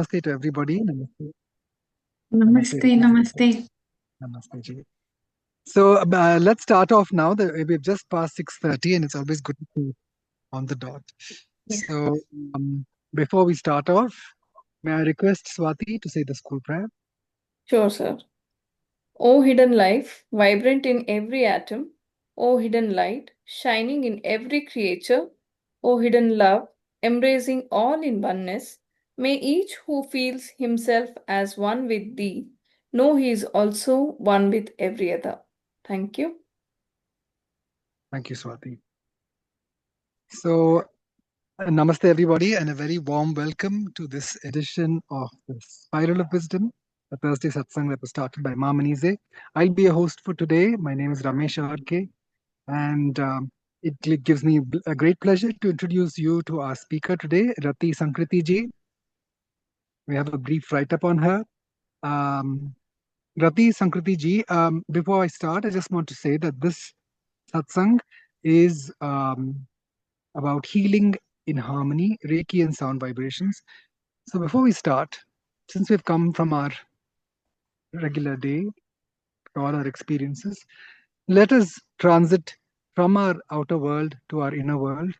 Namaste to everybody. Namaste. Namaste, Ratii. namaste. Namaste, ji. So let's start off now. We've just passed 6:30, and it's always good to be on the dot. Yes. So before we start off, may I request Swati to say the school prayer? Sure, sir. O hidden life, vibrant in every atom. O hidden light, shining in every creature. O hidden love, embracing all in oneness. May each who feels himself as one with thee know he is also one with every other. Thank you. Thank you, Swati. So namaste, everybody, and a very warm welcome to this edition of the Spiral of Wisdom, a Thursday Satsang that was started by Ma Manize. I'll be a host for today. My name is Ramesh R.K. And it gives me a great pleasure to introduce you to our speaker today, Ratii Sankritti ji. We have a brief write-up on her. Ratii Sankritti ji, before I start, I just want to say that this satsang is about healing in harmony, Reiki and sound vibrations. So before we start, since we've come from our regular day, all our experiences, let us transit from our outer world to our inner world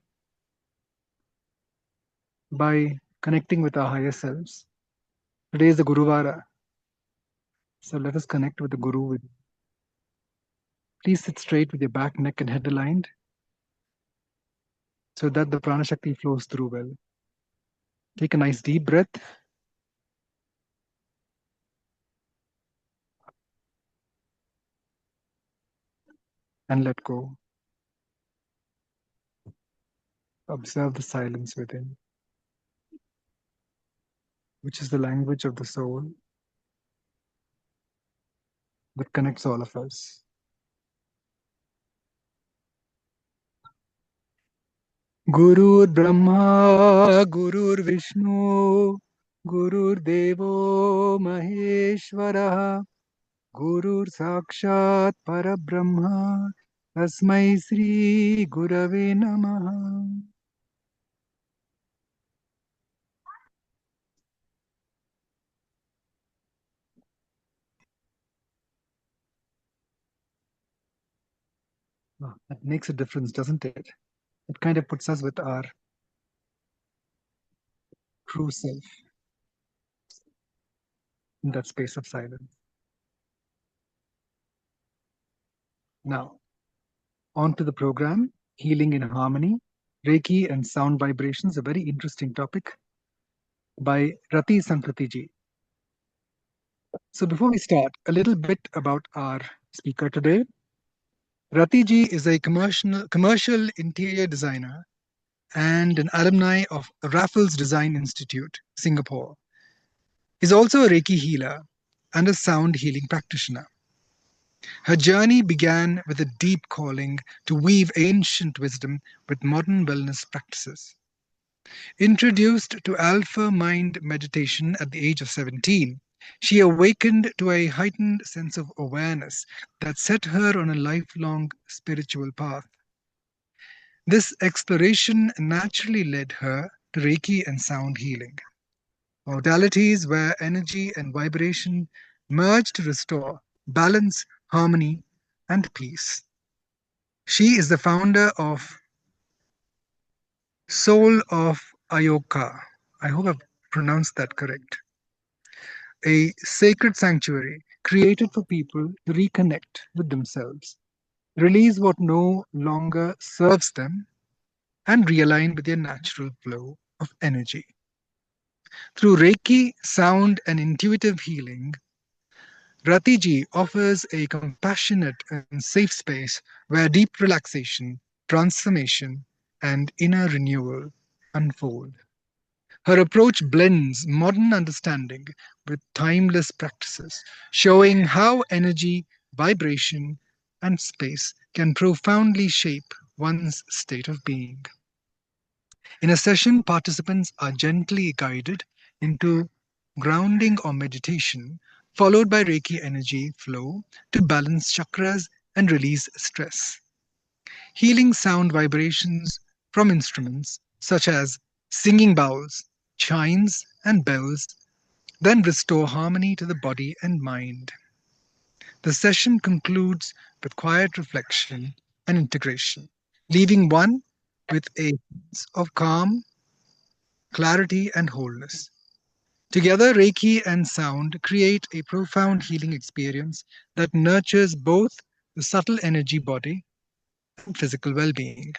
by connecting with our higher selves. Today is the Guruvara, so let us connect with the Guru. Please sit straight with your back, neck, and head aligned so that the prana shakti flows through well. Take a nice deep breath. And let go. Observe the silence within, which is the language of the soul that connects all of us. Gurur Brahma, Gurur Vishnu, Gurur Devo Maheshwara, Gurur Sakshat Parabrahma, Tasmai Sri Gurave Namaha. Oh, that makes a difference, doesn't it? It kind of puts us with our true self in that space of silence. Now, on to the program, Healing in Harmony, Reiki and Sound Vibrations, a very interesting topic by Ratii Sankritti ji. So before we start, a little bit about our speaker today. Ratii ji is a commercial interior designer and an alumni of Raffles Design Institute, Singapore. He's also a Reiki healer and a sound healing practitioner. Her journey began with a deep calling to weave ancient wisdom with modern wellness practices. Introduced to alpha mind meditation at the age of 17, she awakened to a heightened sense of awareness that set her on a lifelong spiritual path. This exploration naturally led her to Reiki and sound healing, modalities where energy and vibration merge to restore balance, harmony, and peace. She is the founder of Soul of Ayoka. I hope I've pronounced that correct. A sacred sanctuary created for people to reconnect with themselves, release what no longer serves them, and realign with their natural flow of energy. Through Reiki, sound, and intuitive healing, Ratiji offers a compassionate and safe space where deep relaxation, transformation, and inner renewal unfold. Her approach blends modern understanding with timeless practices, showing how energy, vibration, and space can profoundly shape one's state of being. In a session, participants are gently guided into grounding or meditation, followed by Reiki energy flow to balance chakras and release stress. Healing sound vibrations from instruments such as singing bowls, chimes, and bells then restore harmony to the body and mind. The session concludes with quiet reflection and integration, leaving one with a sense of calm, clarity, and wholeness. Together, Reiki and sound create a profound healing experience that nurtures both the subtle energy body and physical well being.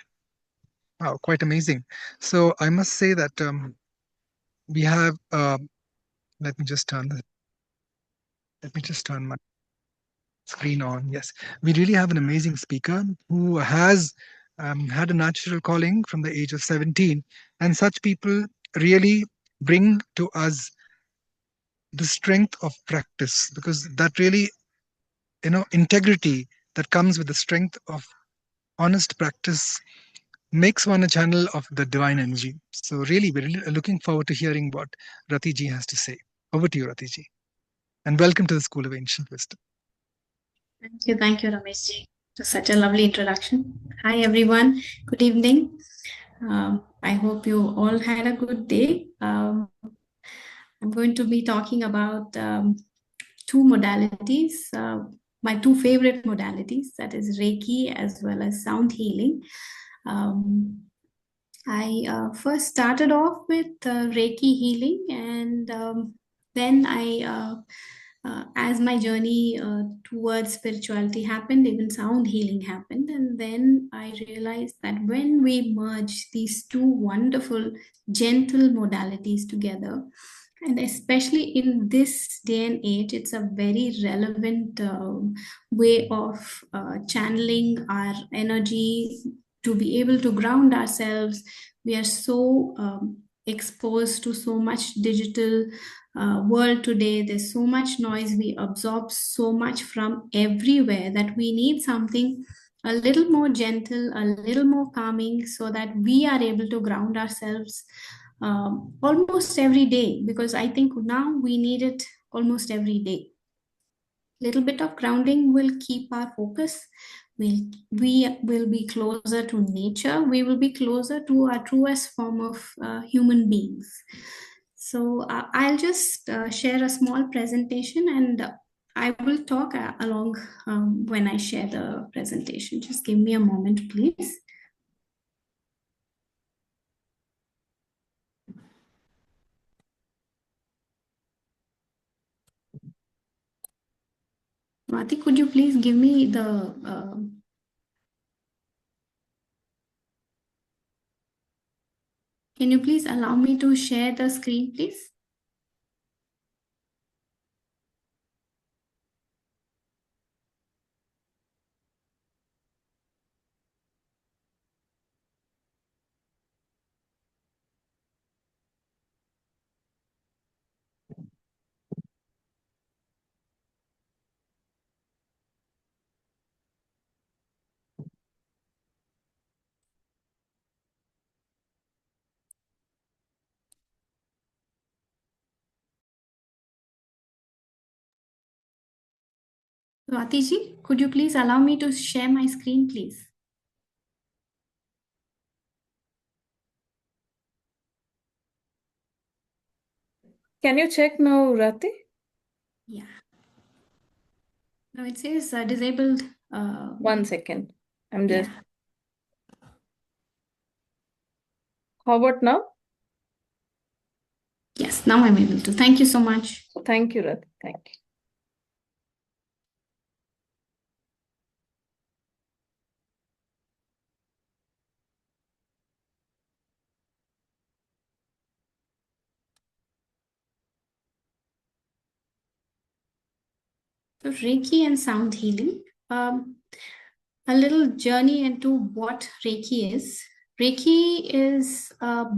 Wow, quite amazing. So, I must say that we have, let me just turn the, let me just turn my screen on. Yes, we really have an amazing speaker who has had a natural calling from the age of 17. And such people really bring to us the strength of practice, because that really, integrity that comes with the strength of honest practice makes one a channel of the divine energy. So really, we're really looking forward to hearing what Rati ji has to say. Over to you, Rati ji, and welcome to the School of Ancient Wisdom. Thank you, Ramesh ji. Such a lovely introduction. Hi, everyone. Good evening. I hope you all had a good day. I'm going to be talking about two modalities, my two favorite modalities, that is Reiki as well as sound healing. Um, I first started off with Reiki healing, and then as my journey towards spirituality happened, even sound healing happened. And then I realized that when we merge these two wonderful, gentle modalities together, and especially in this day and age, it's a very relevant way of channeling our energy to be able to ground ourselves. We are so exposed to so much digital world today. There's so much noise. We absorb so much from everywhere that we need something a little more gentle, a little more calming, so that we are able to ground ourselves almost every day, because I think now we need it almost every day. Little bit of grounding will keep our focus. We will be closer to nature. We will be closer to our truest form of human beings. So I'll just share a small presentation, and I will talk along when I share the presentation. Just give me a moment, please. Ratii, could you please give me the can you please allow me to share the screen, please? Ratii ji, could you please allow me to share my screen, please? Can you check now, Rati? Yeah. No, it says disabled. 1 second. I'm just. Yeah. How about now? Yes, now I'm able to. Thank you so much. Thank you, Rati. Thank you. So Reiki and sound healing. A little journey into what Reiki is. Reiki is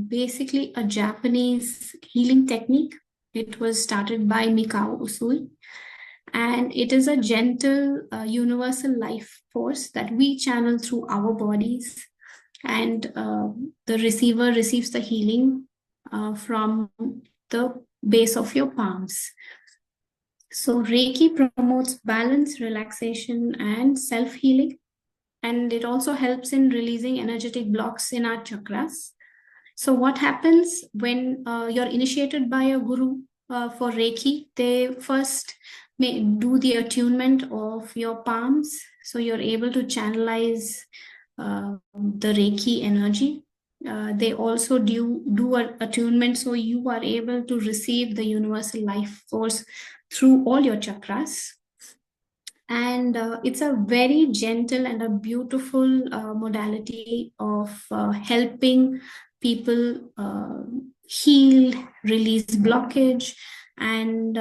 basically a Japanese healing technique. It was started by Mikao Usui, and it is a gentle, universal life force that we channel through our bodies, and the receiver receives the healing from the base of your palms. So, Reiki promotes balance, relaxation, and self healing. And it also helps in releasing energetic blocks in our chakras. So, what happens when you're initiated by a guru? for Reiki, they first may do the attunement of your palms, so you're able to channelize the Reiki energy. They also do an attunement, so you are able to receive the universal life force through all your chakras. And it's a very gentle and a beautiful modality of helping people heal, release blockage. And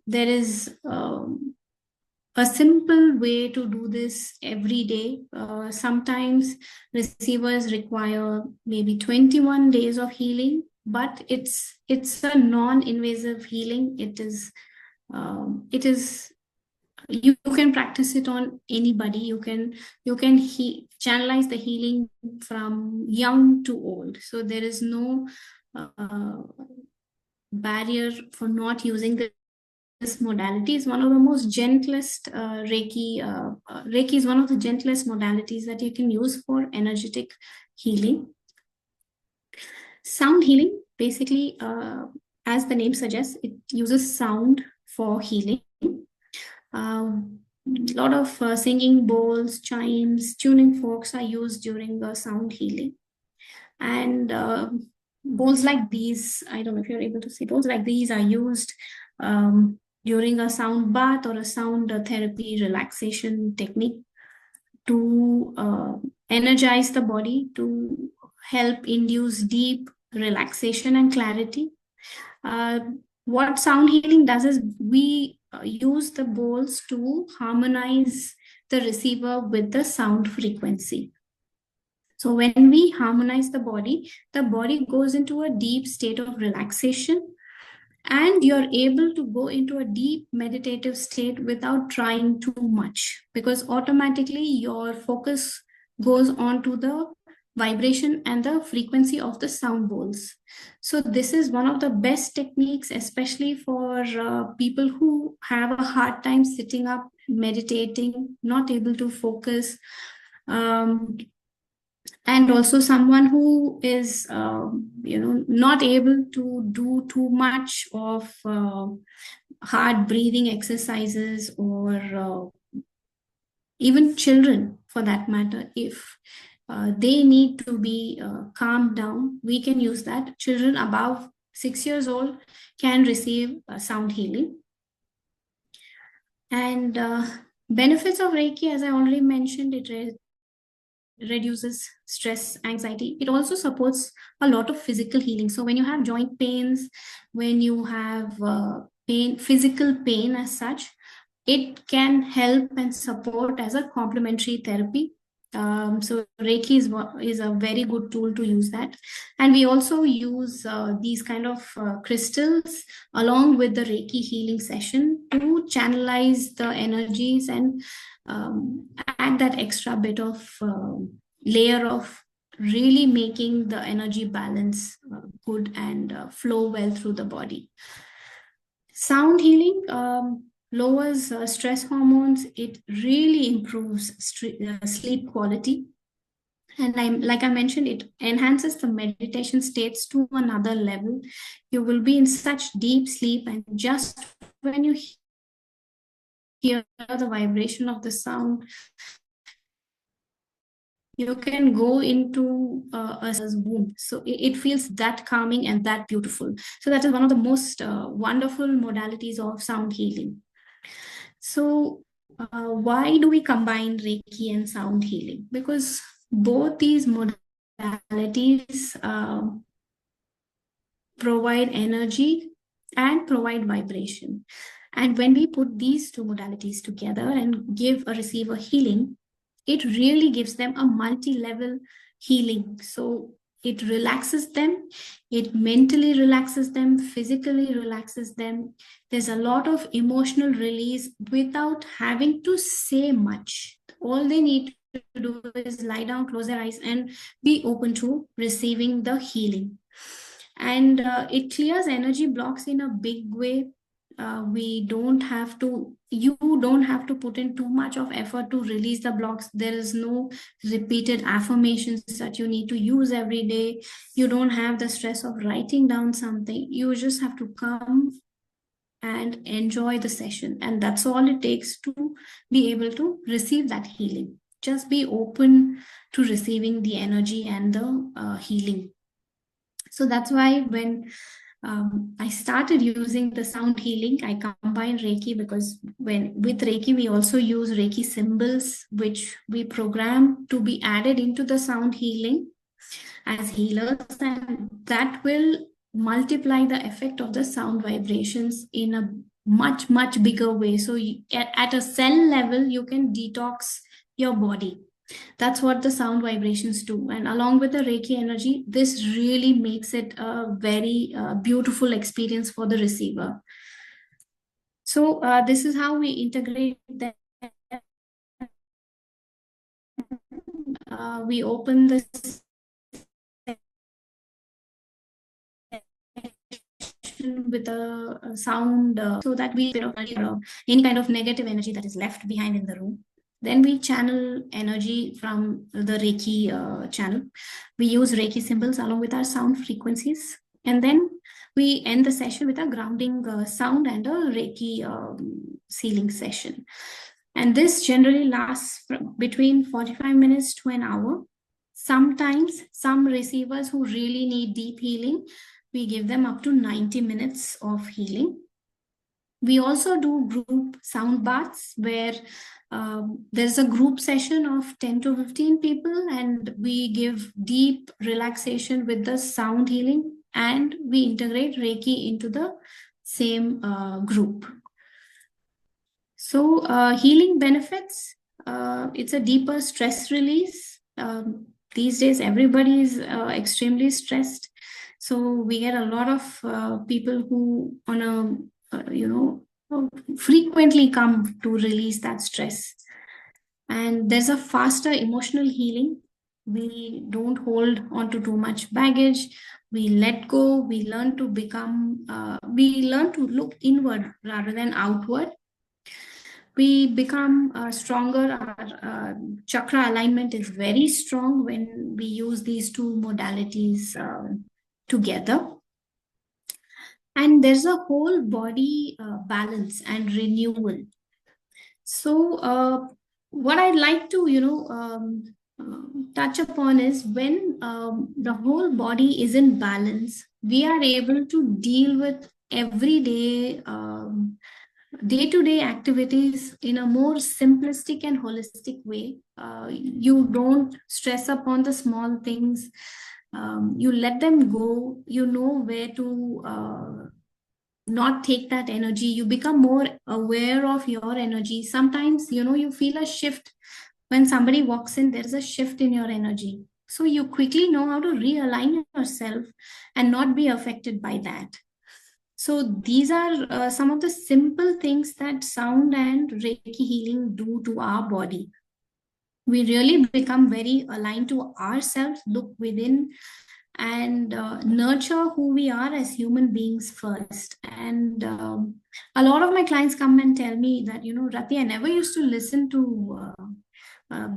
there is a simple way to do this every day. Sometimes receivers require maybe 21 days of healing, but it's a non-invasive healing. It is you can practice it on anybody. You can channelize the healing from young to old, so there is no barrier for not using this modality. Is one of the most gentlest Reiki is one of the gentlest modalities that you can use for energetic healing. Sound healing, basically, as the name suggests, it uses sound for healing. A lot of singing bowls, chimes, tuning forks are used during the sound healing. And bowls like these, I don't know if you're able to see, bowls like these are used during a sound bath or a sound therapy relaxation technique to energize the body, to help induce deep relaxation and clarity. What sound healing does is we use the bowls to harmonize the receiver with the sound frequency. So when we harmonize the body goes into a deep state of relaxation, and you're able to go into a deep meditative state without trying too much, because automatically your focus goes on to the vibration and the frequency of the sound bowls. So this is one of the best techniques, especially for people who have a hard time sitting up, meditating, not able to focus, and also someone who is not able to do too much of hard breathing exercises, or even children for that matter. If they need to be calmed down, we can use that. Children above 6 years old can receive sound healing. And benefits of Reiki, as I already mentioned, it reduces stress, anxiety. It also supports a lot of physical healing. So when you have joint pains, when you have physical pain as such, it can help and support as a complementary therapy. So Reiki is a very good tool to use that. And we also use these kind of crystals along with the Reiki healing session to channelize the energies and add that extra bit of layer of really making the energy balance good and flow well through the body. Sound healing lowers stress hormones. It really improves sleep quality. And like I mentioned, it enhances the meditation states to another level. You will be in such deep sleep, and just when you hear the vibration of the sound, you can go into a womb. So it feels that calming and that beautiful. So that is one of the most wonderful modalities of sound healing. So why do we combine Reiki and sound healing? Because both these modalities provide energy and provide vibration. And when we put these two modalities together and give a receiver healing, it really gives them a multi-level healing. So it relaxes them, it mentally relaxes them, physically relaxes them. There's a lot of emotional release without having to say much. All they need to do is lie down, close their eyes, and be open to receiving the healing. And it clears energy blocks in a big way. You don't have to put in too much of effort to release the blocks. There is no repeated affirmations that you need to use every day. You don't have the stress of writing down something. You just have to come and enjoy the session. And that's all it takes to be able to receive that healing. Just be open to receiving the energy and the healing. So that's why when I started using the sound healing, I combined Reiki, because with Reiki, we also use Reiki symbols, which we program to be added into the sound healing as healers, and that will multiply the effect of the sound vibrations in a much, much bigger way. So at a cell level, you can detox your body. That's what the sound vibrations do. And along with the Reiki energy, this really makes it a very beautiful experience for the receiver. So this is how we integrate that. We open this with a sound so that we any kind of negative energy that is left behind in the room. Then we channel energy from the Reiki channel. We use Reiki symbols along with our sound frequencies. And then we end the session with a grounding sound and a Reiki sealing session. And this generally lasts between 45 minutes to an hour. Sometimes some receivers who really need deep healing, we give them up to 90 minutes of healing. We also do group sound baths where there's a group session of 10 to 15 people, and we give deep relaxation with the sound healing, and we integrate Reiki into the same group. So healing benefits, it's a deeper stress release. These days, everybody is extremely stressed. So we get a lot of people who on frequently come to release that stress. And there's a faster emotional healing. We don't hold on to too much baggage. We let go. We learn to look inward rather than outward. We become stronger. Our chakra alignment is very strong when we use these two modalities together. And there's a whole body balance and renewal. So what I'd like to, touch upon is when the whole body is in balance, we are able to deal with everyday day-to-day activities in a more simplistic and holistic way. You don't stress upon the small things. You let them go. You know where to not take that energy. You become more aware of your energy. Sometimes, you feel a shift when somebody walks in. There's a shift in your energy. So you quickly know how to realign yourself and not be affected by that. So these are some of the simple things that sound and Reiki healing do to our body. We really become very aligned to ourselves, look within, and nurture who we are as human beings first. And a lot of my clients come and tell me that, Ratii, I never used to listen to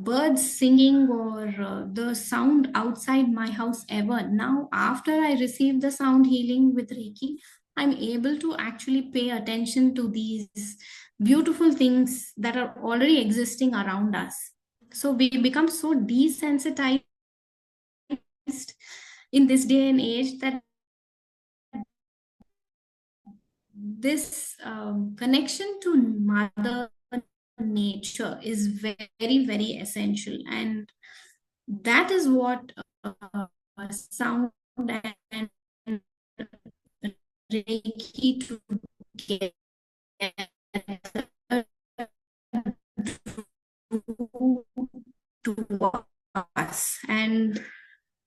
birds singing or the sound outside my house ever. Now, after I received the sound healing with Reiki, I'm able to actually pay attention to these beautiful things that are already existing around us. So we become so desensitized in this day and age that this connection to Mother Nature is very, very essential. And that is what sound and Reiki together do to us. And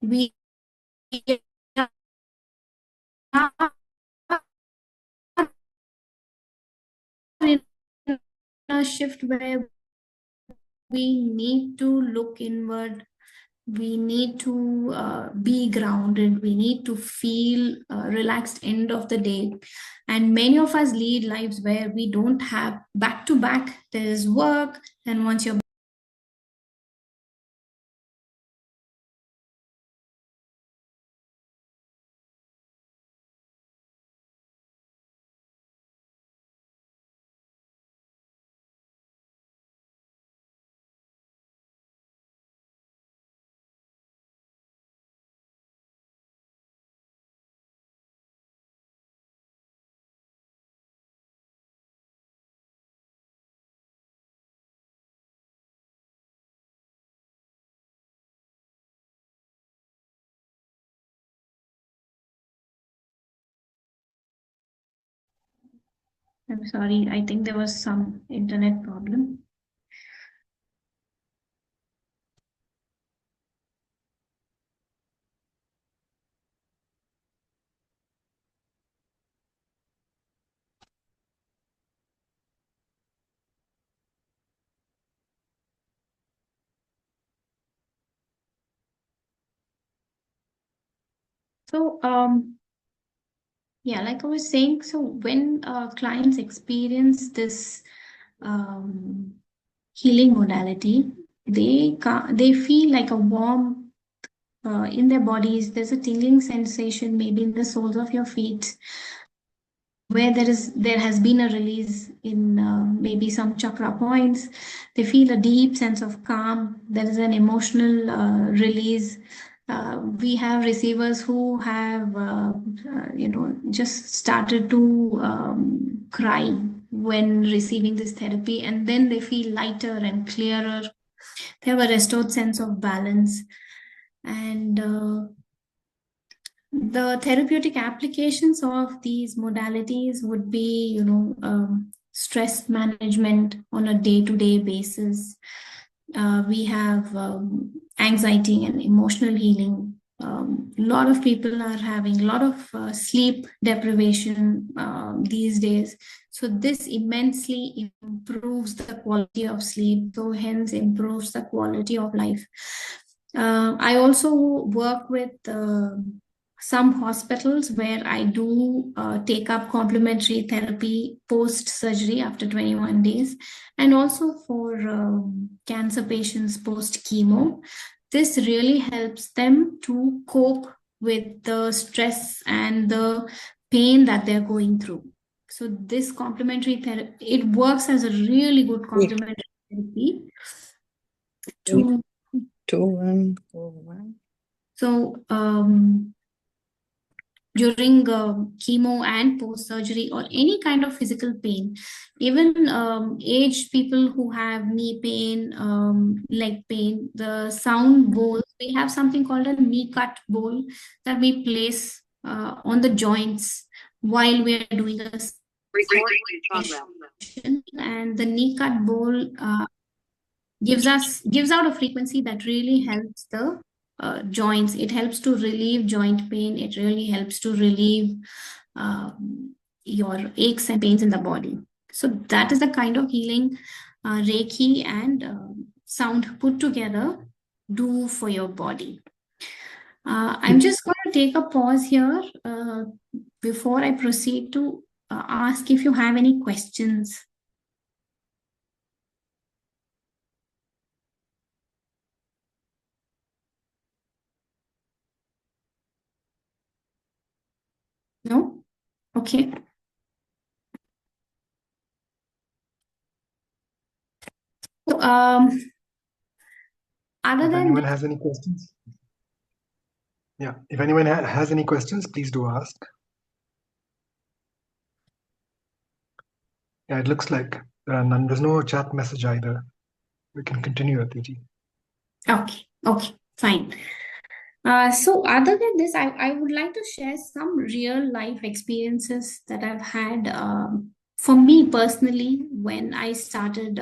we are in a shift where we need to look inward. We need to be grounded. We need to feel relaxed end of the day. And many of us lead lives where we don't have back to back. There's work, and once you're I'm sorry, I think there was some internet problem. So, yeah, like I was saying, so when clients experience this um, healing modality, they feel like a warm in their bodies. There's a tingling sensation, maybe in the soles of your feet, where there has been a release in maybe some chakra points. They feel a deep sense of calm. There is an emotional release. We have receivers who have just started to cry when receiving this therapy, and then they feel lighter and clearer. They have a restored sense of balance. And the therapeutic applications of these modalities would be, stress management on a day-to-day basis. We have anxiety and emotional healing. A lot of people are having a lot of sleep deprivation these days. So this immensely improves the quality of sleep, so hence improves the quality of life. I also work with some hospitals where I do take up complementary therapy post surgery after 21 days, and also for cancer patients post chemo. This really helps them to cope with the stress and the pain that they're going through. So this complementary therapy, it works as a really good complementary therapy to. So during chemo and post surgery or any kind of physical pain, even aged people who have knee pain, leg pain, the sound bowls, we have something called a knee cut bowl that we place on the joints while we are doing a session. And the knee cut bowl gives out a frequency that really helps the joints. It helps to relieve joint pain. It really helps to relieve your aches and pains in the body. So that is the kind of healing Reiki and sound put together do for your body. I'm just going to take a pause here before I proceed to ask if you have any questions. No? Okay. So, other If than anyone this, has any questions, yeah, if anyone has any questions, please do ask. Yeah, it looks like there are none. There's no chat message either. We can continue, Ratiji. okay, fine. So other than this, I would like to share some real life experiences that I've had for me personally when I started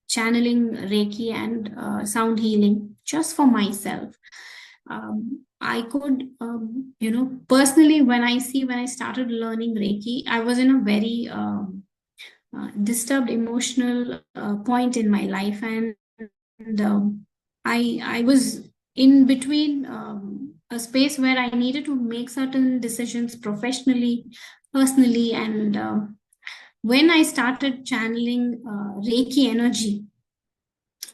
channeling Reiki and sound healing just for myself. I could, personally, when I started learning Reiki, I was in a very disturbed emotional point in my life, and I was in between a space where I needed to make certain decisions professionally, personally, and when I started channeling Reiki energy,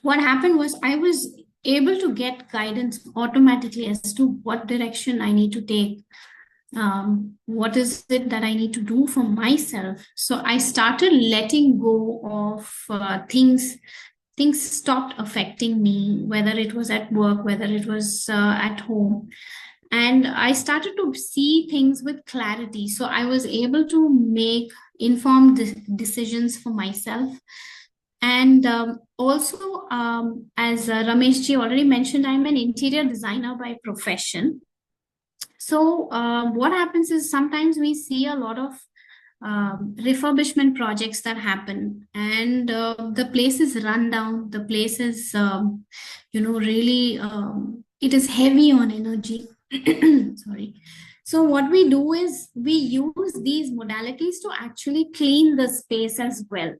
what happened was I was able to get guidance automatically as to what direction I need to take. What is it that I need to do for myself? So I started letting go of things. Things stopped affecting me, whether it was at work, whether it was at home. And I started to see things with clarity. So I was able to make informed decisions for myself. And also, as Rameshji already mentioned, I'm an interior designer by profession. So what happens is sometimes we see a lot of refurbishment projects that happen, and the place is run down, the place is really it is heavy on energy. Sorry. So what we do is we use these modalities to actually clean the space as well.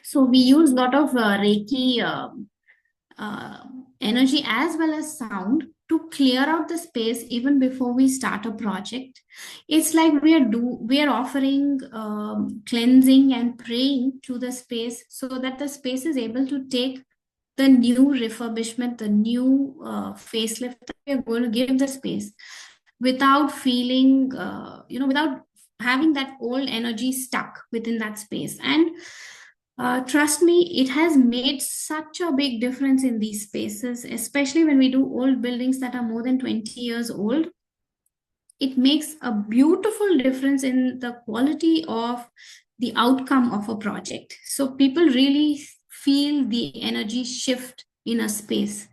So we use a lot of Reiki uh, energy as well as sound to clear out the space even before we start a project. It's like we are offering cleansing and praying to the space so that the space is able to take the new refurbishment, the new facelift that we are going to give the space without feeling, without having that old energy stuck within that space. And trust me, it has made such a big difference in these spaces, especially when we do old buildings that are more than 20 years old. It makes a beautiful difference in the quality of the outcome of a project. So people really feel the energy shift in a space.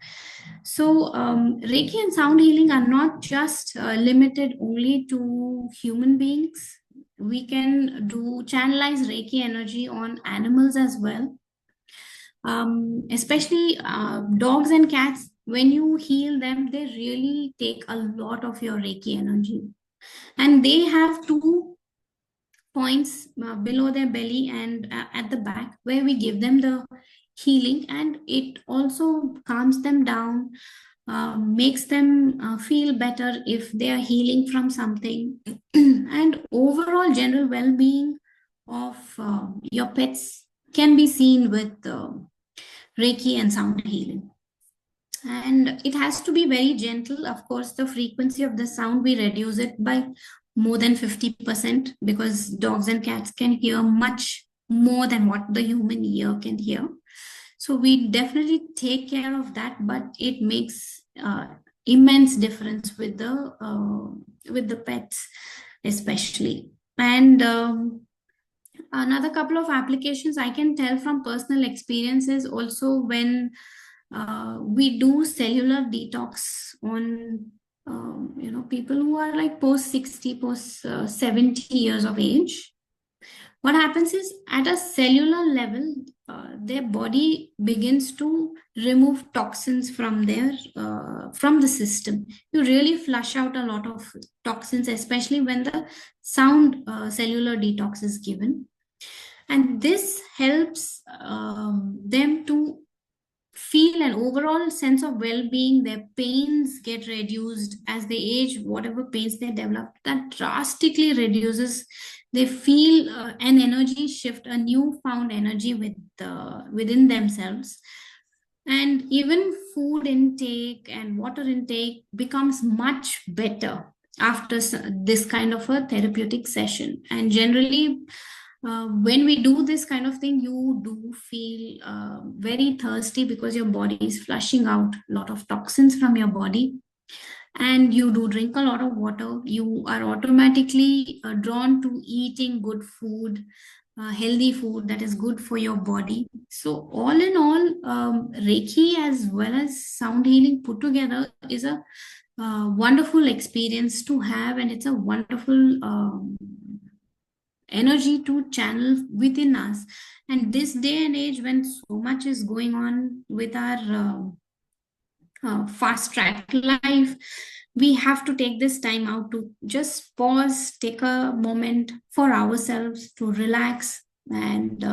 So Reiki and sound healing are not just limited only to human beings. We can do channelize Reiki energy on animals as well, especially dogs and cats. When you heal them, they really take a lot of your Reiki energy, and they have two points below their belly and at the back where we give them the healing, and it also calms them down, makes them feel better if they are healing from something. And overall general well-being of your pets can be seen with Reiki and sound healing. And it has to be very gentle. Of course, the frequency of the sound, we reduce it by more than 50% because dogs and cats can hear much more than what the human ear can hear. So we definitely take care of that, but it makes immense difference with the pets, especially. And another couple of applications I can tell from personal experiences also, when we do cellular detox on people who are like post 60, post 70 years of age. What happens is at a cellular level, their body begins to remove toxins from from the system. You really flush out a lot of toxins, especially when the sound cellular detox is given, and this helps them to feel an overall sense of well-being. Their pains get reduced as they age. Whatever pains they develop, that drastically reduces. They feel an energy shift, a newfound energy within themselves. And even food intake and water intake becomes much better after this kind of a therapeutic session. And generally, when we do this kind of thing, you do feel very thirsty because your body is flushing out a lot of toxins from your body, and you do drink a lot of water. You are automatically drawn to eating good food, healthy food that is good for your body. So all in all, Reiki as well as sound healing put together is a wonderful experience to have, and it's a wonderful energy to channel within us. And this day and age, when so much is going on with our fast track life, we have to take this time out to just pause, take a moment for ourselves to relax and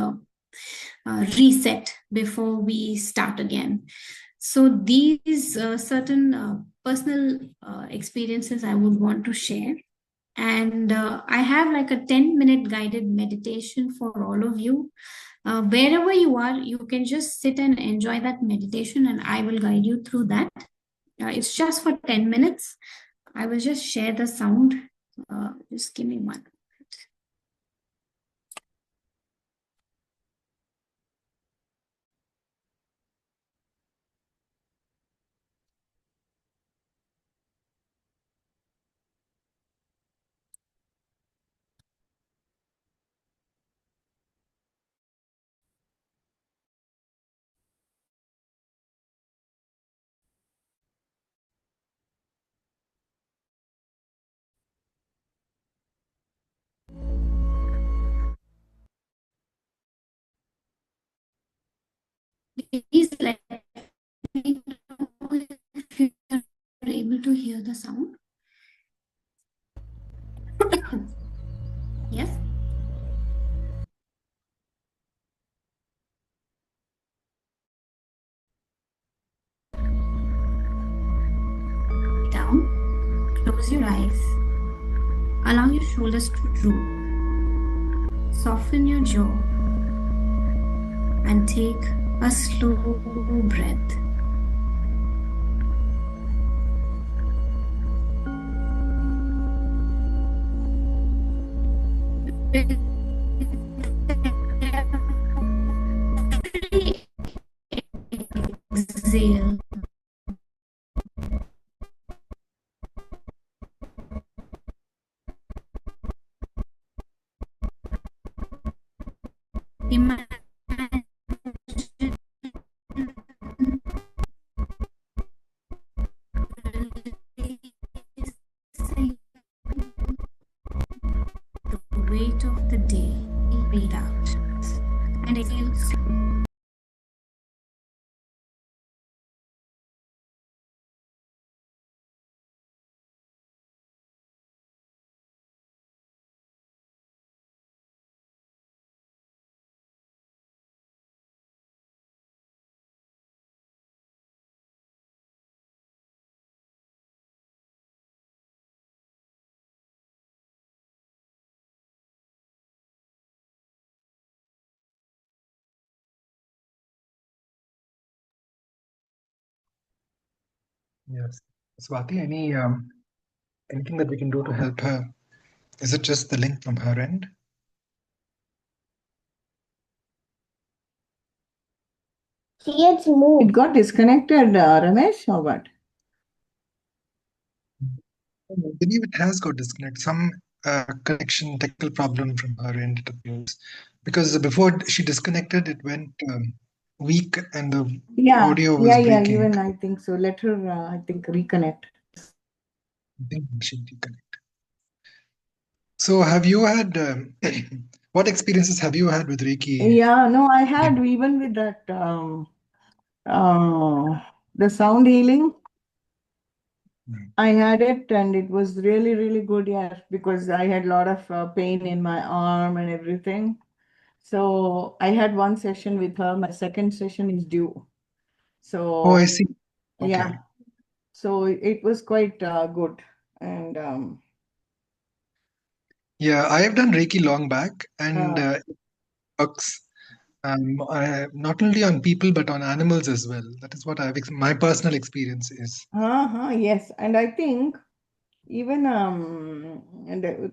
reset before we start again. So these certain personal experiences I would want to share. And I have like a 10-minute guided meditation for all of you. Wherever you are, you can just sit and enjoy that meditation, and I will guide you through that. It's just for 10 minutes. I will just share the sound. Just give me one. Please let me know if you are able to hear the sound. Yes. Down. Close your eyes. Allow your shoulders to droop. Soften your jaw and take a slow breath. Exhale. Imagine releasing the weight of the day. Breathe out and exhale. Yes. Swati, anything that we can do to help her? Is it just the link from her end? See, it's moved. It got disconnected, Ramesh, or what? I believe it has got disconnected. Some connection technical problem from her end, it appears. Because before she disconnected, it went weak and the audio was breaking. Even I think so. Let her, I think, reconnect. I think she reconnect. So, have you had what experiences have you had with Reiki? Yeah, no, I had even with that the sound healing. I had it and it was really, really good, yeah, because I had a lot of pain in my arm and everything. So I had one session with her. My second session is due. So Oh, I see. Okay. yeah, so it was quite good. And Yeah, I have done Reiki long back, and it works not only on people but on animals as well. That is what my personal experience is. yes, and I think even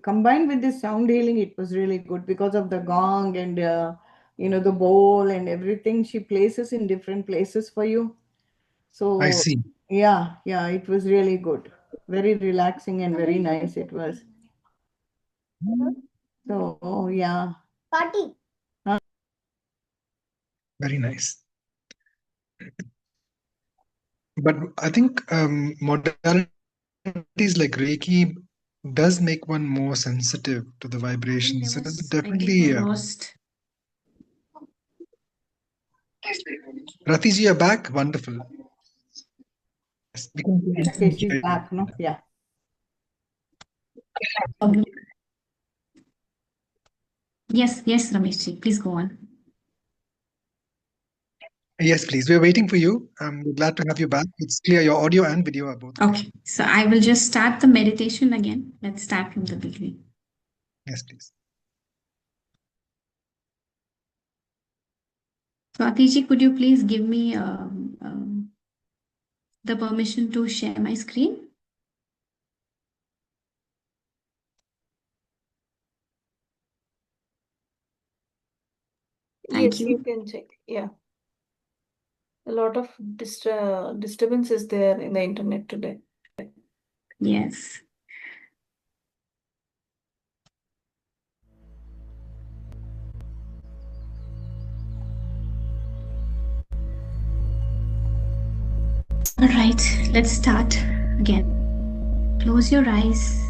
combined with this sound healing, it was really good because of the gong and the bowl and everything she places in different places for you. So I see. yeah, it was really good, very relaxing and very nice it was. So yeah. Party. Very nice. But I think modalities like Reiki does make one more sensitive to the vibrations. It is definitely. Ratii ji, you're back. Wonderful. Yes, we can Okay, she's back, no? Yeah. Yes, Ramesh ji, please go on. Yes, please. We're waiting for you. We're glad to have you back. It's clear your audio and video are both. Okay, so I will just start the meditation again. Let's start from the beginning. Yes, please. Swati ji, could you please give me the permission to share my screen? Yes, you can check. Yeah. A lot of disturbance is there in the internet today. Yes. All right, let's start again. Close your eyes.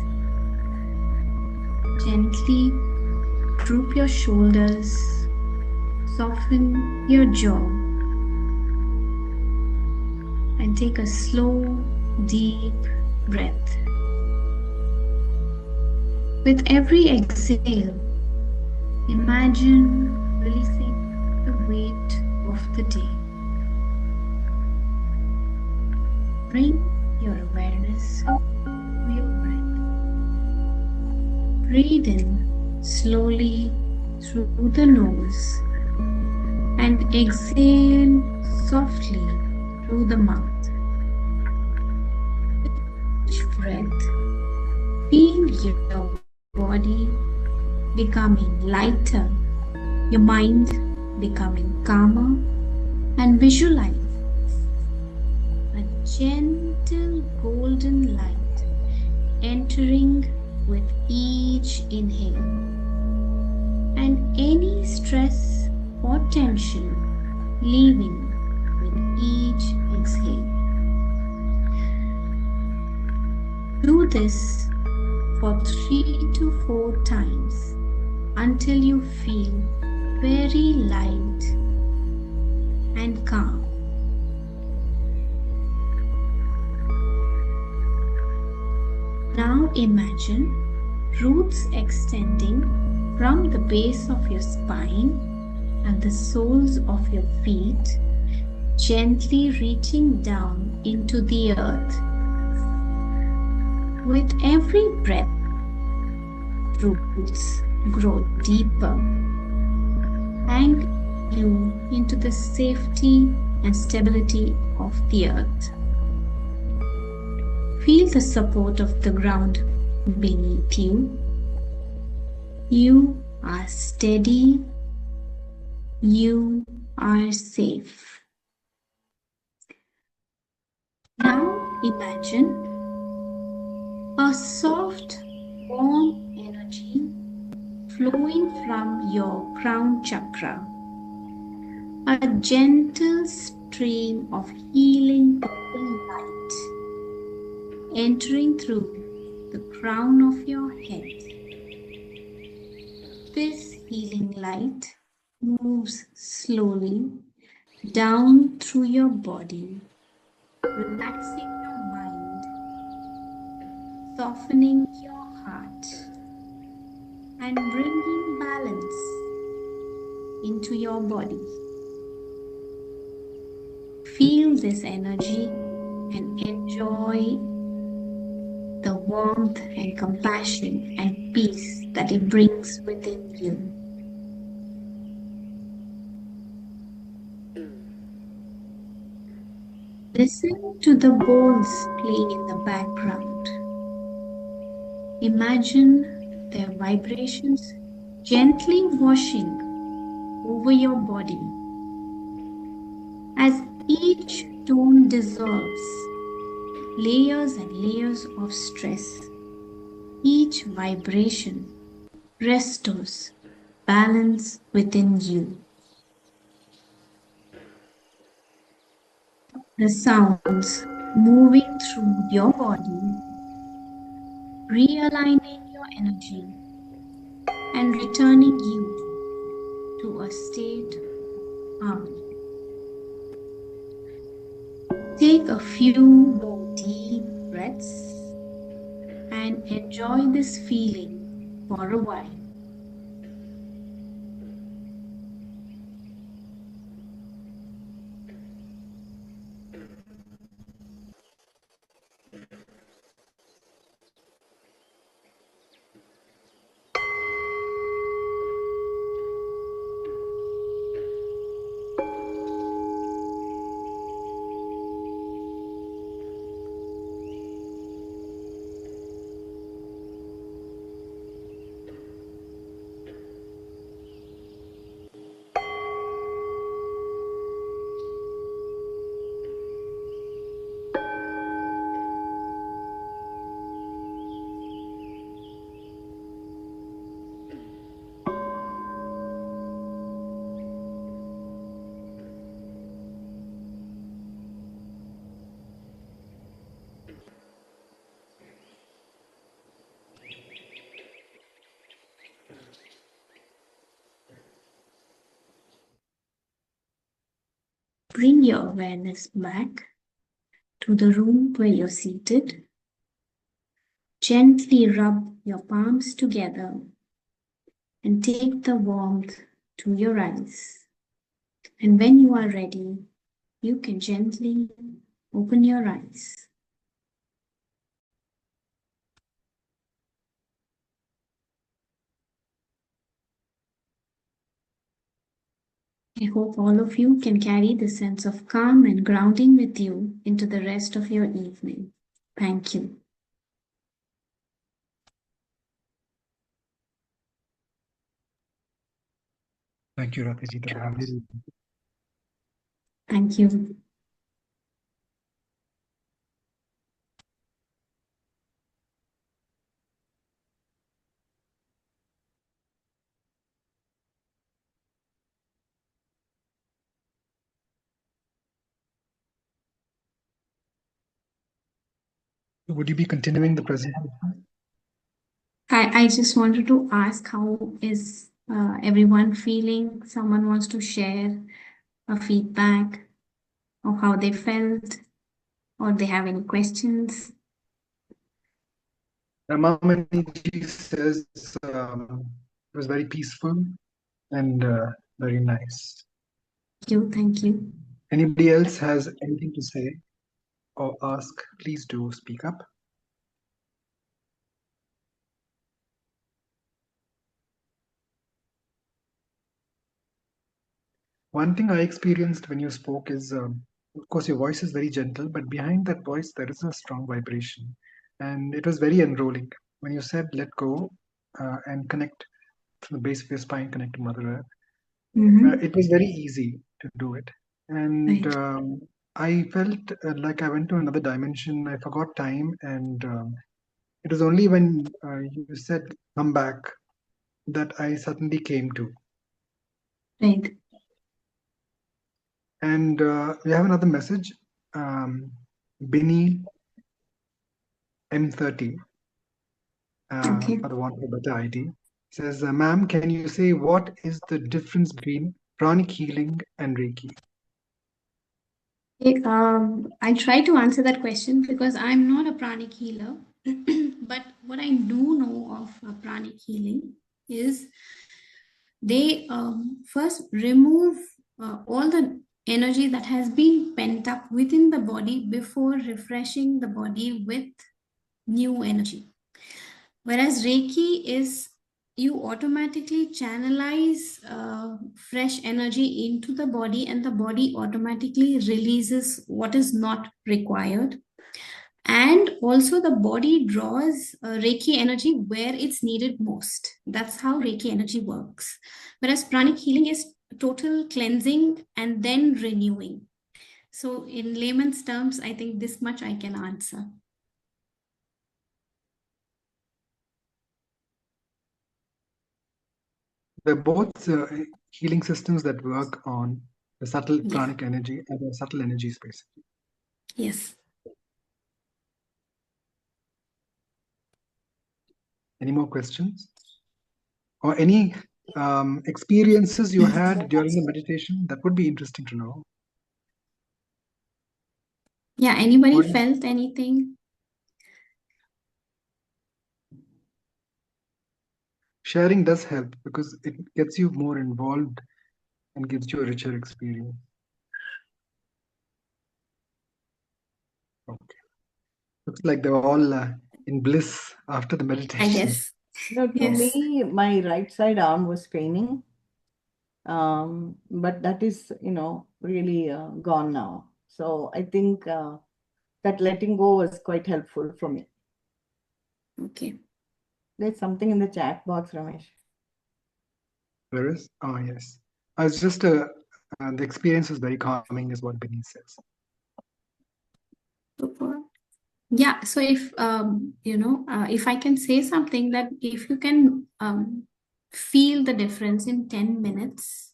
Gently droop your shoulders. Soften your jaw and take a slow, deep breath. With every exhale, imagine releasing the weight of the day. Bring your awareness to your breath. Breathe in slowly through the nose and exhale softly through the mouth. With each breath, feel your body becoming lighter, your mind becoming calmer, and visualize a gentle golden light entering with each inhale, and any stress or tension leaving with each exhale. Do this for 3 to 4 times until you feel very light and calm. Now imagine roots extending from the base of your spine and the soles of your feet, gently reaching down into the earth. With every breath, roots grow deeper, anchoring you into the safety and stability of the earth. Feel the support of the ground beneath you. You are steady. You are safe. Now imagine a soft, warm energy flowing from your crown chakra. A gentle stream of healing light entering through the crown of your head. This healing light moves slowly down through your body, relaxing your mind, softening your heart, and bringing balance into your body. Feel this energy and enjoy the warmth and compassion and peace that it brings within you. Listen to the bowls playing in the background. Imagine their vibrations gently washing over your body. As each tone dissolves layers and layers of stress, each vibration restores balance within you. The sounds moving through your body, realigning your energy, and returning you to a state of harmony. Take a few more deep breaths and enjoy this feeling for a while. Bring your awareness back to the room where you're seated. Gently rub your palms together and take the warmth to your eyes. And when you are ready, you can gently open your eyes. I hope all of you can carry the sense of calm and grounding with you into the rest of your evening. Thank you. Thank you, Ratii. That was really Thank you. Would you be continuing the presentation? I just wanted to ask, how is everyone feeling? Someone wants to share a feedback of how they felt, or they have any questions? Ramamani says it was very peaceful and very nice. Thank you. Thank you. Anybody else has anything to say or ask, please do speak up. One thing I experienced when you spoke is, of course, your voice is very gentle, but behind that voice, there is a strong vibration. And it was very enrolling. When you said, let go and connect from the base of your spine, connect to Mother Earth, it was very easy to do it. And Right. I felt like I went to another dimension. I forgot time. And it was only when you said, come back, that I suddenly came to. Right. And we have another message. Binny M30, Okay. for the want of a better ID, says, ma'am, can you say what is the difference between pranic healing and Reiki? Okay, I try to answer that question because I'm not a pranic healer. But what I do know of pranic healing is they first remove all the energy that has been pent up within the body before refreshing the body with new energy. Whereas Reiki is, you automatically channelize fresh energy into the body, and the body automatically releases what is not required. And also, the body draws Reiki energy where it's needed most. That's how Reiki energy works. Whereas pranic healing is total cleansing and then renewing. So, in layman's terms, I think this much I can answer. They're both healing systems that work on the subtle Yeah. pranic energy and the subtle energy space. Yes. Any more questions? Or any experiences you had during the meditation? That would be interesting to know. Yeah. Anybody Or felt anything? sharing does help because it gets you more involved and gives you a richer experience. Okay. Looks like they were all in bliss after the I meditation. guess. No, to Yes. me, my right side arm was paining. But that is, really gone now. So I think that letting go was quite helpful for me. Okay. There's something in the chat box, Ramesh. There is? Oh, yes. I was just, the experience was very calming, is what Benny says. Super. Yeah. So if if I can say something, that if you can feel the difference in 10 minutes,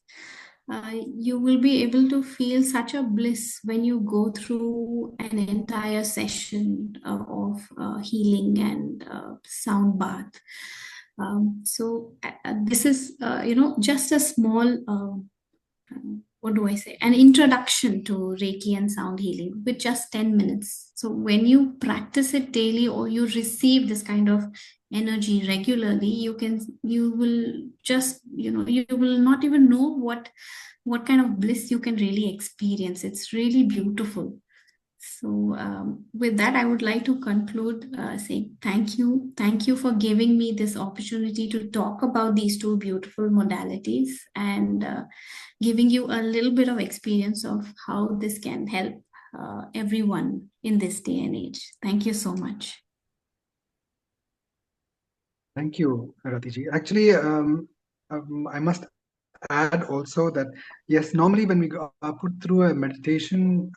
you will be able to feel such a bliss when you go through an entire session of healing and sound bath. So this is just a small what do I say, an introduction to Reiki and sound healing with just 10 minutes. So when you practice it daily, or you receive this kind of energy regularly, you will just, you will not even know what kind of bliss you can really experience. It's really beautiful. So with that, I would like to conclude saying thank you. Thank you for giving me this opportunity to talk about these two beautiful modalities, and giving you a little bit of experience of how this can help everyone in this day and age. Thank you so much. Thank you, Ratiji. Actually, I must add also that, yes, normally when we are put through a meditation,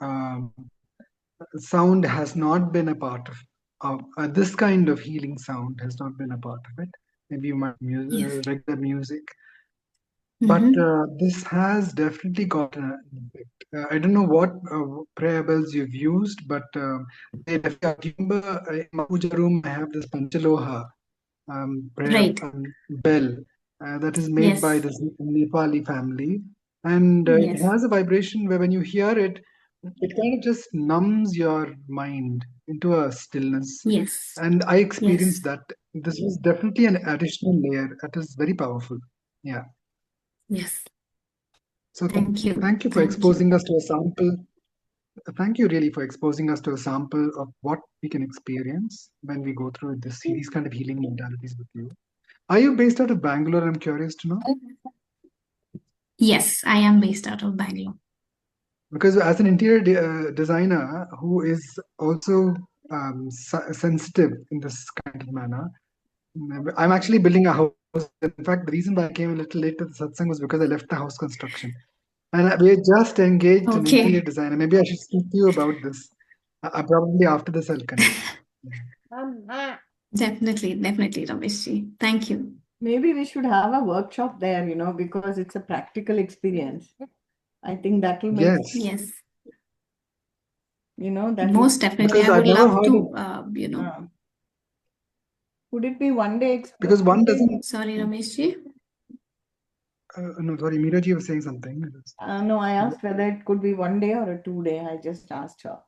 sound has not been a part of this kind of healing sound has not been a part of it. Maybe you might Yes. regular music, but this has definitely got an impact. I don't know what prayer bells you've used, but they definitely. I remember in my puja room, I have this Panchaloha prayer Right. bell that is made by Yes. this Nepali family, and it Yes. has a vibration where when you hear it, it kind of just numbs your mind into a stillness. Yes. And I experienced Yes. that. This was definitely an additional layer that is very powerful. Yeah. Yes. So Thank you. thank you for Thank you. exposing us to a sample. Thank you really for exposing us to a sample of what we can experience when we go through these kind of healing modalities with you. Are you based out of Bangalore? I'm curious to know. Yes, I am based out of Bangalore. Because as an interior designer who is also sensitive in this kind of manner, I'm actually building a house. In fact, the reason why I came a little late to the satsang was because I left the house construction. And we just engaged an Okay. interior designer. Maybe I should speak to you about this. Probably after this, I'll connect. Definitely, Rameshji. Thank you. Maybe we should have a workshop there, because it's a practical experience. I think that will make, Yes. Yes, that most will, definitely. Because I I've would never love heard of, to, would it be one day? because one doesn't. Sorry, Rameshji. No, sorry, Meeraji was saying something. No, I asked whether it could be 1 day or a 2 day. I just asked her.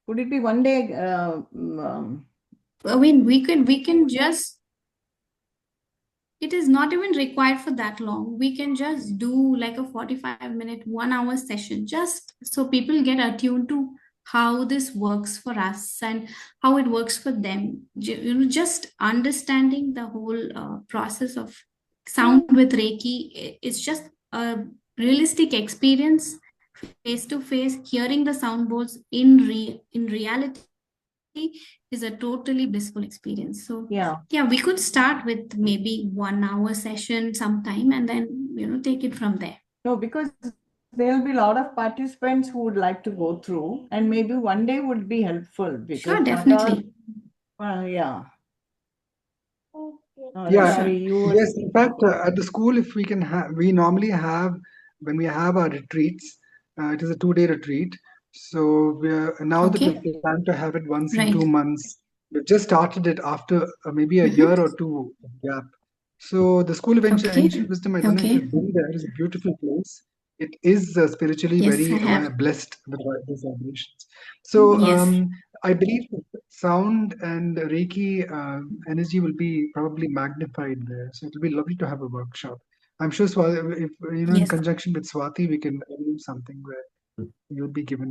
Would it be 1 day? I mean, we can just, it is not even required for that long. We can just do like a 45-minute, 1 hour session, just so people get attuned to how this works for us and how it works for them. Just understanding the whole process of sound with Reiki. It's just a realistic experience, face to face, hearing the sound bowls in reality is a totally blissful experience. So Yeah. we could start with maybe 1 hour session sometime, and then take it from there. No, because there'll be a lot of participants who would like to go through, and maybe 1 day would be helpful because Sure, definitely. Yeah. Yeah, Sure. yes. In fact, at the school, if we can have, we normally have when we have our retreats. It is a 2-day retreat. So now that Okay. we plan to have it once in Right. 2 months. We've just started it after maybe a year or two of gap. So the School of Okay. Ancient Wisdom, I don't know if Okay. you've been there. It's a beautiful place. It is spiritually Yes, very I have. blessed with these vibrations. So Yes. I believe sound and Reiki energy will be probably magnified there. So it'll be lovely to have a workshop. I'm sure if in Yes. conjunction with Swati, we can do something where you'll be given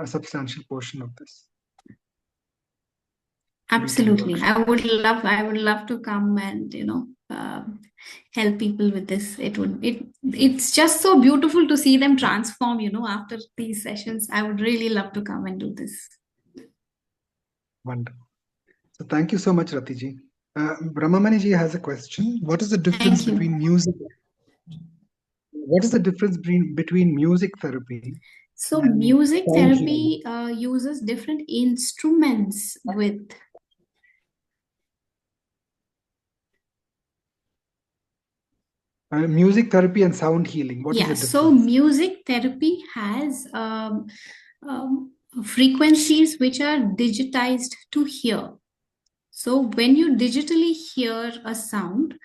a substantial portion of this. Absolutely. I would love to come and help people with this. It's just so beautiful to see them transform, after these sessions. I would really love to come and do this. Wonderful. So thank you so much, Ratiji. Brahmamani ji has a question. What is the difference between music? What is the difference between music therapy? So and music sound therapy uses different instruments with music therapy and sound healing. What is the difference? So music therapy has frequencies which are digitized to hear. So when you digitally hear a sound,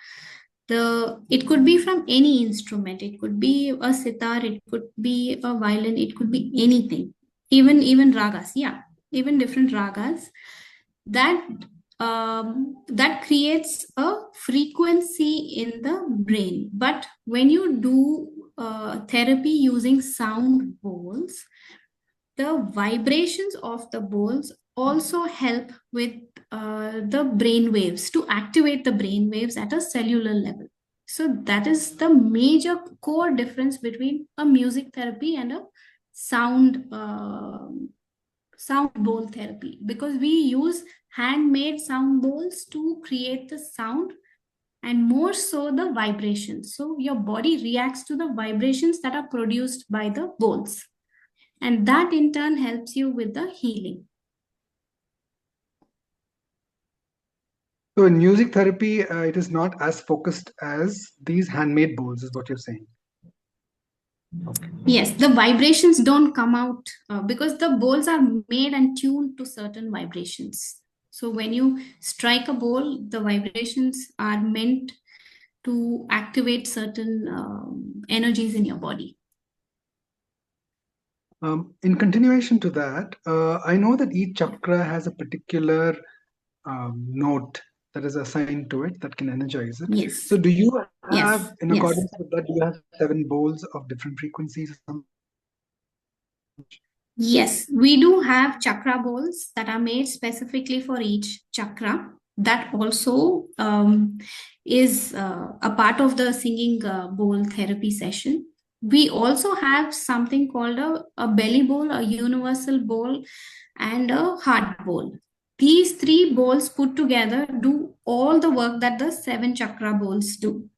It could be from any instrument. It could be a sitar, it could be a violin, it could be anything. Even ragas, yeah, even different ragas. That that creates a frequency in the brain. But when you do therapy using sound bowls, the vibrations of the bowls also help with the brain waves, to activate the brain waves at a cellular level. So that is the major core difference between a music therapy and a sound sound bowl therapy, because we use handmade sound bowls to create the sound, and more so the vibrations. So your body reacts to the vibrations that are produced by the bowls, and that in turn helps you with the healing. So in music therapy, it is not as focused as these handmade bowls, is what you're saying. Okay. Yes, the vibrations don't come out because the bowls are made and tuned to certain vibrations. So when you strike a bowl, the vibrations are meant to activate certain energies in your body. In continuation to that, I know that each chakra has a particular note that is assigned to it that can energize it. Yes. So do you have, Yes. in Yes. accordance with that, do you have 7 bowls of different frequencies or something? Yes, we do have chakra bowls that are made specifically for each chakra. That also is a part of the singing bowl therapy session. We also have something called a belly bowl, a universal bowl, and a heart bowl. These 3 bowls put together do all the work that the 7 chakra bowls do.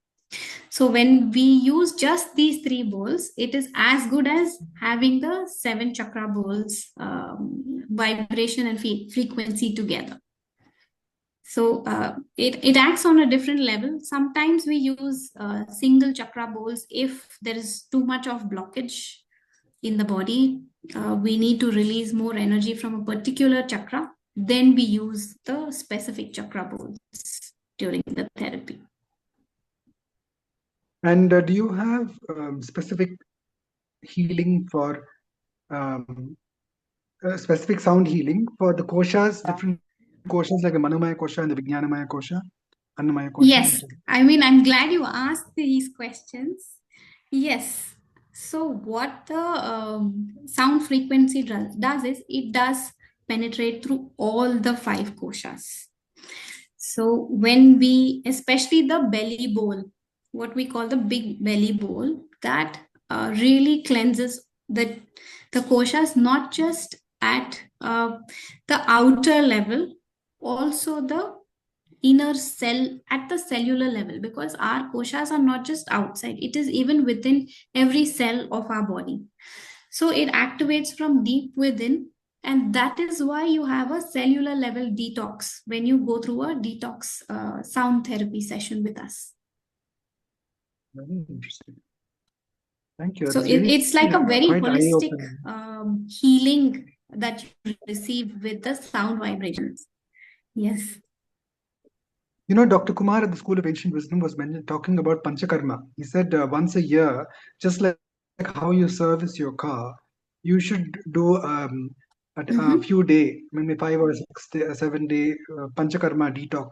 So when we use just these 3 bowls, it is as good as having the 7 chakra bowls vibration and frequency together. So it acts on a different level. Sometimes we use single chakra bowls if there is too much of blockage in the body. We need to release more energy from a particular chakra. Then we use the specific chakra bowls during the therapy. And do you have specific healing for specific sound healing for the koshas, different koshas like the Manomaya kosha and the Vijnanamaya kosha, Annamaya kosha? Yes, I mean, I'm glad you asked these questions. Yes. So what the sound frequency does is it does penetrate through all the 5 koshas. So when we, especially the belly bowl, what we call the big belly bowl, that really cleanses the koshas, not just at the outer level, also the inner cell at the cellular level, because our koshas are not just outside, it is even within every cell of our body. So it activates from deep within, and that is why you have a cellular level detox when you go through a detox sound therapy session with us. Very interesting. Thank you. So it's like a very holistic healing that you receive with the sound vibrations. Yes. You know, Dr. Kumar at the School of Ancient Wisdom was talking about Panchakarma. He said once a year, just like how you service your car, you should do a few day, maybe 5 or 6 day, 7 day Panchakarma detox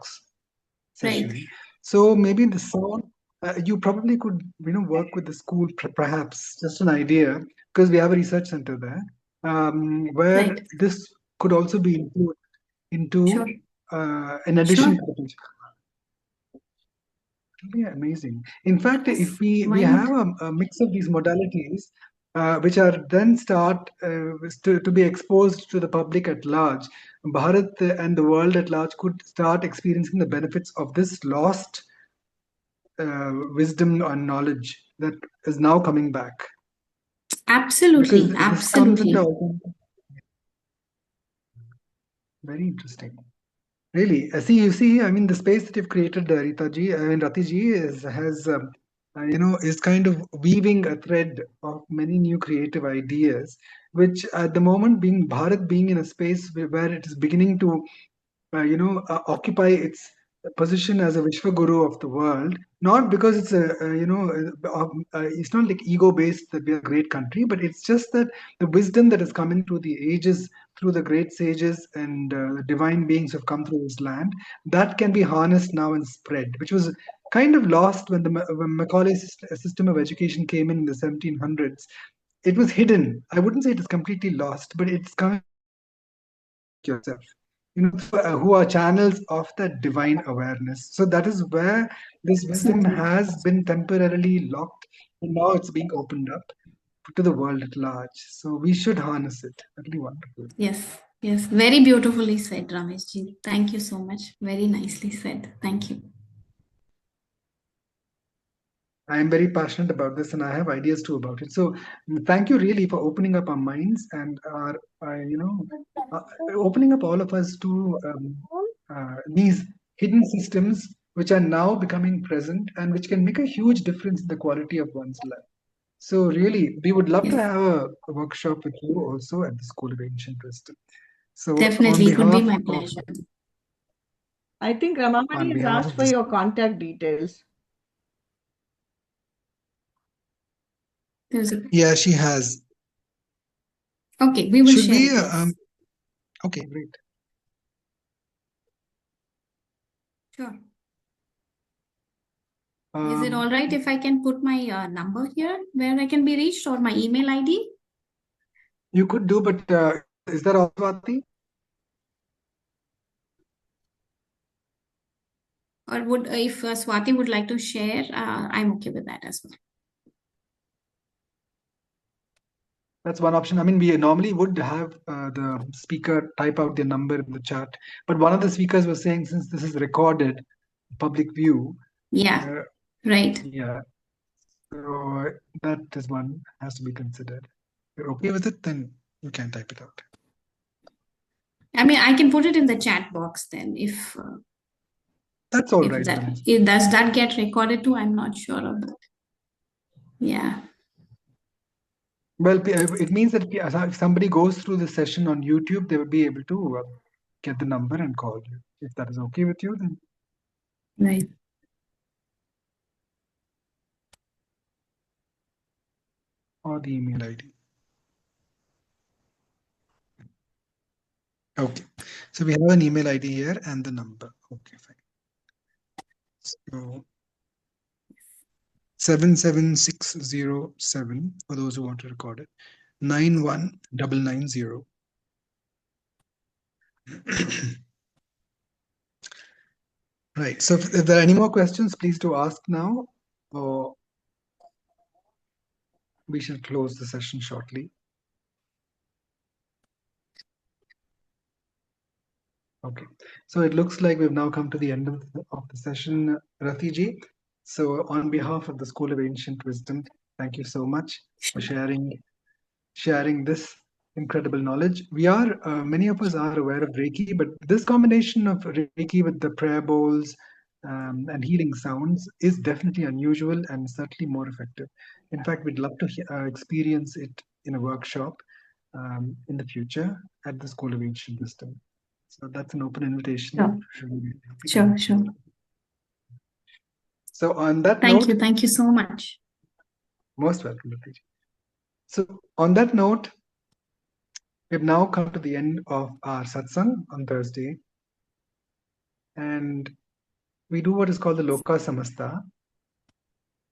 session. Right. So maybe the sound, you probably could, work with the school, perhaps, just an idea, because we have a research center there, where Right. this could also be included into, Sure. in addition Sure. to the Panchakarma. Yeah, amazing. In fact, Yes, if we why have not? a mix of these modalities, which are then start to be exposed to the public at large, Bharat and the world at large could start experiencing the benefits of this lost wisdom and knowledge that is now coming back. Absolutely, Because this comes absolutely. into very interesting. Really, you see, I mean, the space that you've created, Ratii ji, is kind of weaving a thread of many new creative ideas, which at the moment Bharat being in a space where it is beginning to, occupy its position as a Vishwaguru of the world, not because it's it's not like ego based that we are a great country, but it's just that the wisdom that has come in through the ages, through the great sages and divine beings who have come through this land, that can be harnessed now and spread, which was kind of lost when when Macaulay's system of education came in the 1700s. It was hidden. I wouldn't say it is completely lost, but it's coming yourself, who are channels of that divine awareness. So that is where this wisdom has been temporarily locked, and now it's being opened up to the world at large. So we should harness it. That'll be wonderful. Yes, yes, very beautifully said, Rameshji. Thank you so much. Very nicely said. Thank you. I am very passionate about this, and I have ideas too about it. So thank you really for opening up our minds and opening up all of us to these hidden systems which are now becoming present and which can make a huge difference in the quality of one's life. So really, we would love to have a workshop with you also at the School of Ancient Wisdom. So Definitely, it would be my pleasure. I think Ramamani has asked for your contact details. Yeah, she has. Okay, we will share it. Okay, great. Sure. Is it all right if I can put my number here where I can be reached, or my email ID? You could do, but is that all, Swati? Or would if Swati would like to share, I'm okay with that as well. That's one option. I mean, we normally would have the speaker type out their number in the chat, but one of the speakers was saying, since this is recorded, public view. Yeah, right. Yeah. So that is one has to be considered. If you're okay with it, then you can type it out. I mean, I can put it in the chat box then if. That's all right. Does that get recorded too? I'm not sure of that. Yeah. Well, it means that if somebody goes through the session on YouTube, they will be able to get the number and call you. If that is okay with you, then. Right. Or the email ID. Okay. So we have an email ID here and the number. Okay, fine. So 77607 for those who want to record it. 91990. Right. So if there are any more questions, please do ask now, or we shall close the session shortly. Okay. So it looks like we've now come to the end of the session, Ratii ji. So on behalf of the School of Ancient Wisdom, thank you so much for sharing this incredible knowledge. We are, many of us are aware of Reiki, but this combination of Reiki with the prayer bowls and healing sounds is definitely unusual and certainly more effective. In fact, we'd love to experience it in a workshop in the future at the School of Ancient Wisdom. So that's an open invitation. Sure. So on that note, thank you so much. Most welcome, Ratii. So on that note, we've now come to the end of our satsang on Thursday, and we do what is called the Loka Samasta,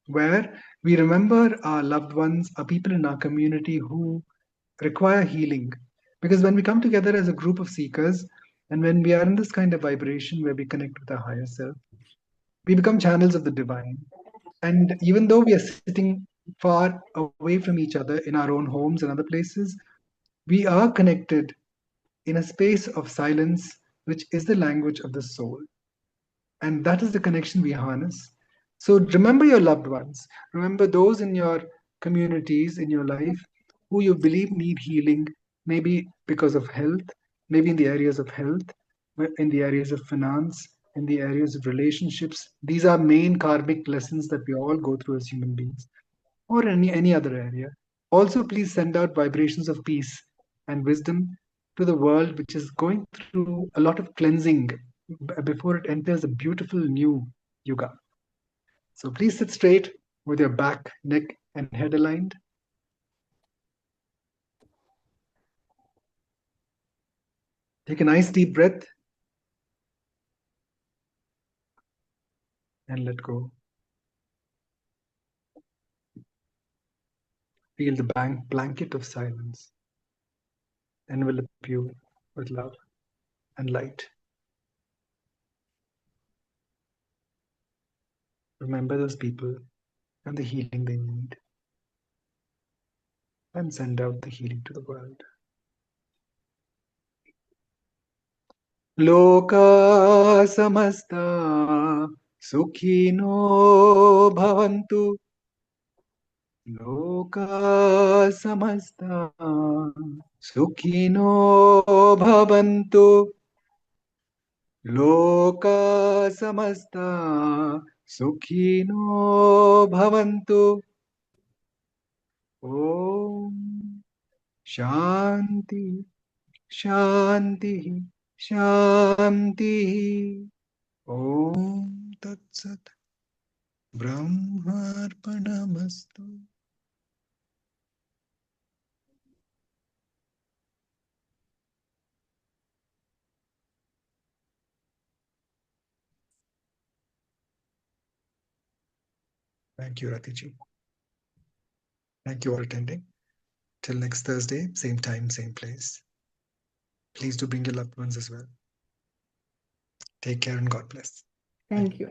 where we remember our loved ones, our people in our community who require healing. Because when we come together as a group of seekers, and when we are in this kind of vibration where we connect with our higher self, we become channels of the divine. And even though we are sitting far away from each other in our own homes and other places, we are connected in a space of silence, which is the language of the soul. And that is the connection we harness. So remember your loved ones. Remember those in your communities, in your life, who you believe need healing, maybe because of health, maybe in the areas of health, in the areas of finance, in the areas of relationships. These are main karmic lessons that we all go through as human beings, or any other area. Also, please send out vibrations of peace and wisdom to the world, which is going through a lot of cleansing before it enters a beautiful new yuga. So please sit straight with your back, neck, and head aligned. Take a nice deep breath and let go. Feel the blanket of silence envelop you with love and light. Remember those people and the healing they need, and send out the healing to the world. Loka samasta sukhino bhavantu. Loka samasta sukhino bhavantu. Loka samasta sukhino bhavantu. Om Shanti Shanti Shanti. Om Tat Sat. Brahmarpanamastu. Thank you, Ratiji. Thank you all attending. Till next Thursday, same time, same place. Please do bring your loved ones as well. Take care and God bless. Thank you.